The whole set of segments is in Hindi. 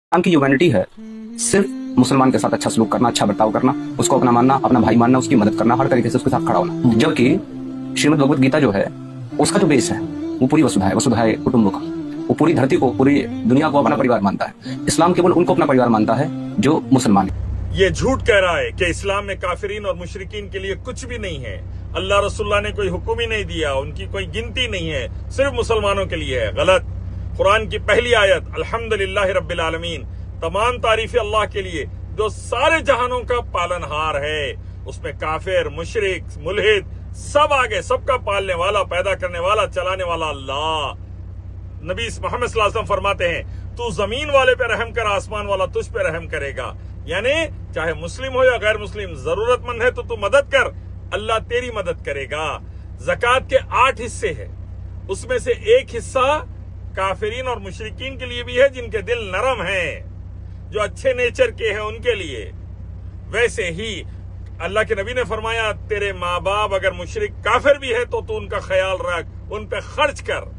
इस्लाम की ह्यूमैनिटी है सिर्फ मुसलमान के साथ अच्छा सलूक करना, अच्छा बर्ताव करना, उसको अपना मानना, अपना भाई मानना, उसकी मदद करना, हर तरीके से उसके साथ खड़ा होना। जबकि श्रीमद् भगवत गीता जो है उसका जो बेस है वो पूरी वसुधाए कुटुंबकम, वो पूरी धरती को, पूरी दुनिया को अपना परिवार मानता है। इस्लाम केवल उनको अपना परिवार मानता है जो मुसलमान है। ये झूठ कह रहा है कि इस्लाम में काफिरीन और मुशरिकीन के लिए कुछ भी नहीं है। अल्लाह रसूलुल्लाह ने कोई हुक्म ही नहीं दिया, उनकी कोई गिनती नहीं है, सिर्फ मुसलमानों के लिए है। गलत। कुरान की पहली आयत अल्हम्दुलिल्लाह रब्बिल आलमीन, तमाम तारीफें अल्लाह के लिए जो सारे जहानों का पालनहार है। उसमें काफिर, मुशरिक, मुल्हिद सब आगे, सबका पालने वाला, पैदा करने वाला, चलाने वाला अल्लाह। नबी मोहम्मद सल्लल्लाहु अलैहि वसल्लम फरमाते हैं, तू जमीन वाले पे रहम कर, आसमान वाला तुझ पे रहम करेगा। यानी चाहे मुस्लिम हो या गैर मुस्लिम, जरूरतमंद है तो तू मदद कर, अल्लाह तेरी मदद करेगा। ज़कात के 8 हिस्से हैं, उसमें से एक हिस्सा काफिरीन और मुशरिकीन के लिए भी है जिनके दिल नरम हैं, जो अच्छे नेचर के हैं उनके लिए। वैसे ही अल्लाह के नबी ने फरमाया, तेरे माँ बाप अगर मुशरिक काफिर भी है तो तू उनका ख्याल रख, उन पे खर्च कर।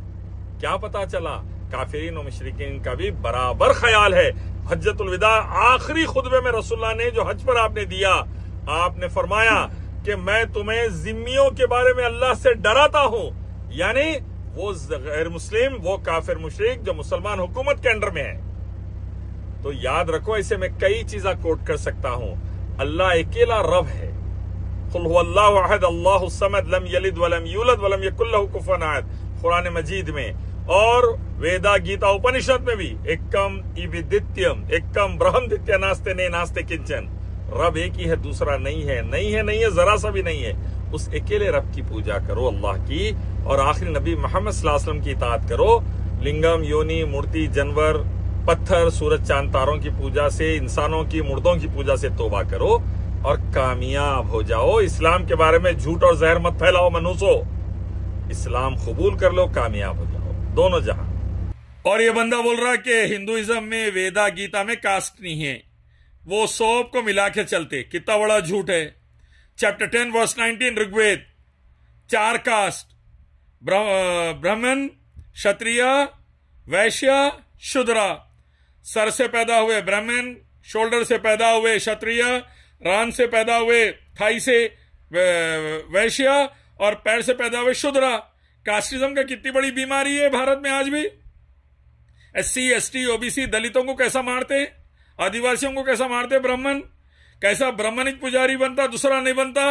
क्या पता चला, काफिरीन और मुशरिकीन का भी बराबर ख्याल है। हज्जतुल विदा आखिरी खुतबे में रसूलुल्लाह ने जो हज पर आपने दिया, आपने फरमाया कि मैं तुम्हें जिम्मियों के बारे में अल्लाह से डराता हूं। यानी वो गैर मुस्लिम, वो काफिर मुशरिक जो मुसलमान हुकूमत के अंडर में है। तो याद रखो, ऐसे मैं कई चीजें कोट कर सकता हूं। अल्लाह अकेला रब है। कुल हुवल्लाहु अहद अल्लाहु समद लम यलिद वलम यूलद वलम यकुल लहू कुफुवन अहद, कुरान मजीद में और वेदा गीता उपनिषद में भी एकम इविदित्यम, एकम ब्रह्मदित्य नास्ते ने नास्ते किंचन। रब एक ही है, दूसरा नहीं है, नहीं है, नहीं है, जरा सा भी नहीं है। उस अकेले रब की पूजा करो, अल्लाह की, और आखिरी नबी मोहम्मद सल्लल्लाहु अलैहि वसल्लम की इताअत करो। लिंगम, योनि, मूर्ति, जानवर, पत्थर, सूरज, चांद, तारों की पूजा से, इंसानों की, मुर्दों की पूजा से तौबा करो और कामयाब हो जाओ। इस्लाम के बारे में झूठ और जहर मत फैलाओ मनूसो। इस्लाम कबूल कर लो, कामयाब हो जाओ दोनों जहां। और ये बंदा बोल रहा कि हिंदुइज्म में, वेदा गीता में कास्ट नहीं है, वो सब को मिला के चलते। कितना बड़ा झूठ है। चैप्टर 10 वर्स 19 ऋग्वेद, 4 कास्ट, ब्राह्मण, क्षत्रिय, वैश्य, शूद्र। सर से पैदा हुए ब्राह्मण, शोल्डर से पैदा हुए क्षत्रिय, रान से पैदा हुए, थाई से वैश्य, और पैर से पैदा हुए शूद्र। कास्टिज्म का कितनी बड़ी बीमारी है भारत में आज भी। SC, ST, OBC, दलितों को कैसा मारते, आदिवासियों को कैसा मारते, ब्राह्मण कैसा ब्राह्मणिक पुजारी बनता, दूसरा नहीं बनता।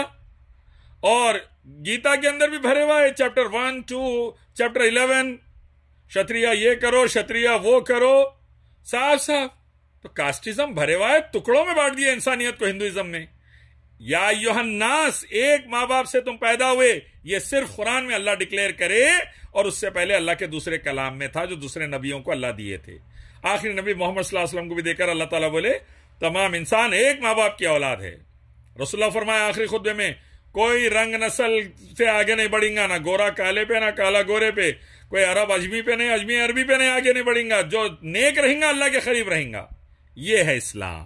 और गीता के अंदर भी भरे हुआ है, चैप्टर 1, 2, चैप्टर 11, क्षत्रिय ये करो, क्षत्रिय वो करो, साफ साफ। तो कास्टिज्म भरे हुआ है, टुकड़ों में बांट दिया इंसानियत को हिंदुइज्म में। या योहन्नास, एक माँ बाप से तुम पैदा हुए, ये सिर्फ कुरान में अल्लाह डिक्लेयर करे, और उससे पहले अल्लाह के दूसरे कलाम में था जो दूसरे नबियों को अल्लाह दिए थे। आखिरी नबी मोहम्मद सल्लल्लाहु अलैहि वसल्लम को भी देकर अल्लाह ताला बोले, तमाम इंसान एक माँ बाप की औलाद है। रसूलुल्लाह फरमाया आखिरी खुतबे में, कोई रंग नस्ल से आगे नहीं बढ़ेगा, ना गोरा काले पे, ना काला गोरे पे, कोई अरब अजमी पे नहीं, अजमी अरबी पे नहीं, आगे नहीं बढ़ेगा। जो नेक रहेगा अल्लाह के करीब रहेगा। ये है इस्लाम।